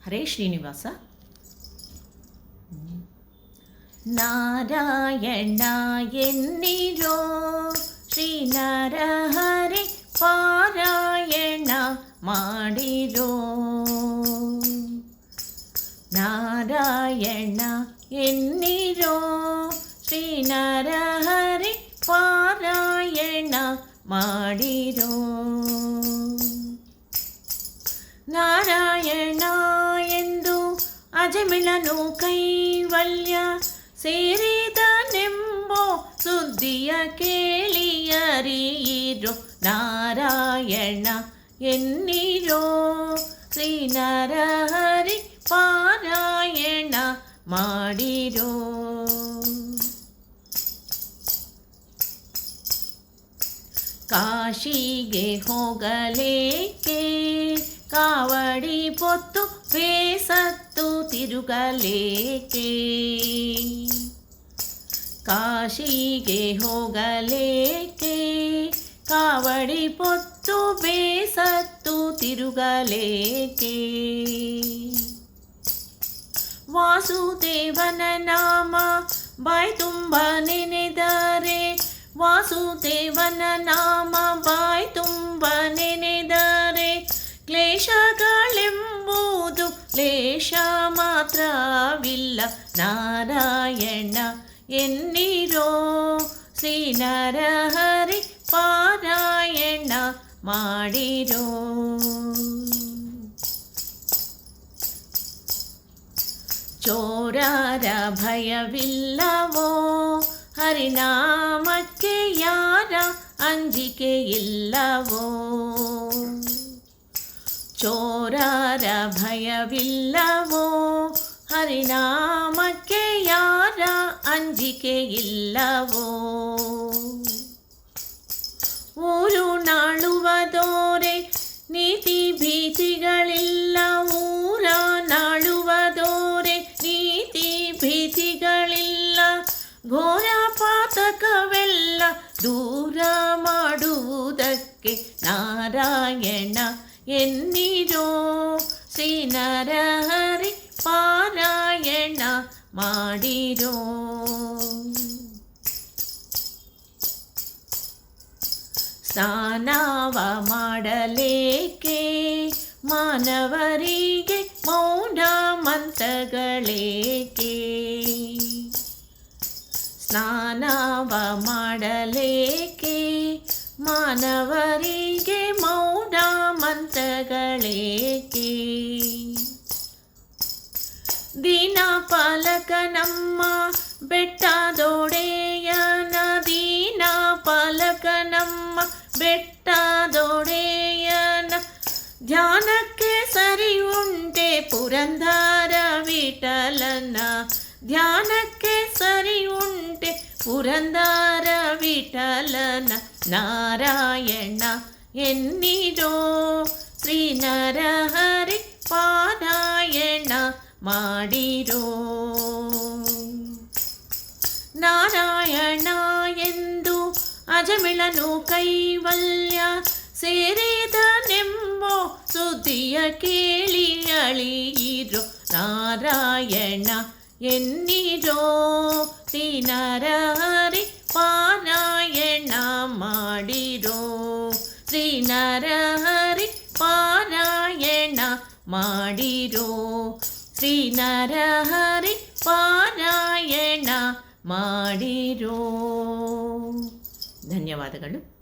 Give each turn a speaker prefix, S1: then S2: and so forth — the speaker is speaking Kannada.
S1: ಹರೇ ಶ್ರೀನಿವಾಸ. ನಾರಾಯಣ ಎನ್ನಿರೋ ಶ್ರೀ ನರಹರಿ ಪಾರಾಯಣ ಮಾಡಿರೋ. ನಾರಾಯಣ ಎನ್ನಿರೋ ಶ್ರೀ ನರಹರಿ ಪಾರಾಯಣ ಮಾಡಿರೋ. ನಾರಾಯಣ ಎಂದು ಅಜಮಿಳನು ಕೈವಲ್ಯ ಸೇರಿದನೆಂಬೋ ಸುದ್ದಿಯ ಕೇಳಿಯರಿಯಿರೋ. ನಾರಾಯಣ ಎನ್ನಿರೋ ಶ್ರೀ ನರಹರಿ ಪಾರಾಯಣ ಮಾಡಿರೋ. ಕಾಶಿಗೆ ಹೋಗಲೇಕೆ ಕಾವಡಿ ಪೊತ್ತು ಬೇಸತ್ತು ತಿರುಗಲೇಕೆ. ಕಾಶಿಗೆ ಹೋಗಲೇಕೆ ಕಾವಡಿ ಪೊತ್ತು ಬೇಸತ್ತು ತಿರುಗಲೇಕೆ. ವಾಸುದೇವನ ನಾಮ ಬಾಯಿ ತುಂಬ ನೆನೆದರೆ, ವಾಸುದೇವನ ನಾಮ ಬಾಯಿ ತುಂಬ ನೆನೆದರೆ ಕ್ಲೇಶಗಳೆಂಬುದು ಲೇಷ ಮಾತ್ರವಿಲ್ಲ. ನಾರಾಯಣ ಎನ್ನಿರೋ ಶ್ರೀ ನರಹರಿ ಪಾರಾಯಣ ಮಾಡಿರೋ. ಚೋರರ ಭಯವಿಲ್ಲವೋ ಹರಿನಾಮಕ್ಕೆ ಯಾರ ಅಂಜಿಕೆ ಇಲ್ಲವೋ. ಚೋರರ ಭಯವಿಲ್ಲವೋ ಹರಿನಾಮಕ್ಕೆ ಯಾರ ಅಂಜಿಕೆ ಇಲ್ಲವೋ. ಊರು ನಾಳುವದೋರೆ ನೀತಿ ಭೀತಿಗಳಿಲ್ಲ. ಊರ ನಾಳುವದೋರೆ ನೀತಿ ಭೀತಿಗಳಿಲ್ಲ. ಘೋರ ಪಾತಕವೆಲ್ಲ ದೂರ ಮಾಡುವುದಕ್ಕೆ ನಾರಾಯಣ ಎನ್ನಿರೋ ಶ್ರೀ ನರಹರಿ ಪಾರಾಯಣ ಮಾಡಿರೋ. ಸ್ನಾನವ ಮಾಡಲೇಕೆ ಮಾನವರಿಗೆ ಮೌನ ಮಂತ್ರಗಳೇಕೆ. ಸ್ನಾನವ ಮಾಡಲೇಕೆ ಮಾನವರಿಗೆ ಮೌನ ಮಂತ್ರಗಳೇಕೆ. ದೀನಪಾಲಕ ನಮ್ಮ ಬೆಟ್ಟದೊಡೆಯನ, ದೀನಪಾಲಕ ನಮ್ಮ ಬೆಟ್ಟದೊಡೆಯನ ಧ್ಯಾನಕ್ಕೆ ಸರಿ ಉಂಟೆ ಪುರಂದರ ವಿಠಲನ. ಧ್ಯಾನಕ್ಕೆ ಸರಿ ಉಂಟೆ ಪುರಂದರ ವಿಠಲನ. ನಾರಾಯಣ ಎನ್ನಿರೋ ಶ್ರೀ ನರಹರಿ ಪಾರಾಯಣ ಮಾಡಿರೋ. ನಾರಾಯಣ ಎಂದು ಅಜಮಿಳನು ಕೈವಲ್ಯ ಸೇರಿದನೆಂಬೋ ಸುದ್ದಿಯ ಕೇಳಿ ಅಳಿಯಿರೋ. ನಾರಾಯಣ ಎನ್ನಿರೋ ಶ್ರೀ ನರಹರಿ ಪಾರಾಯಣ ಮಾಡಿರೋ. ಶ್ರೀ ನರಹರಿ ಪಾರಾಯಣ ಮಾಡಿರೋ. ಶ್ರೀ ನರಹರಿ ಪಾರಾಯಣ ಮಾಡಿರೋ. ಧನ್ಯವಾದಗಳು.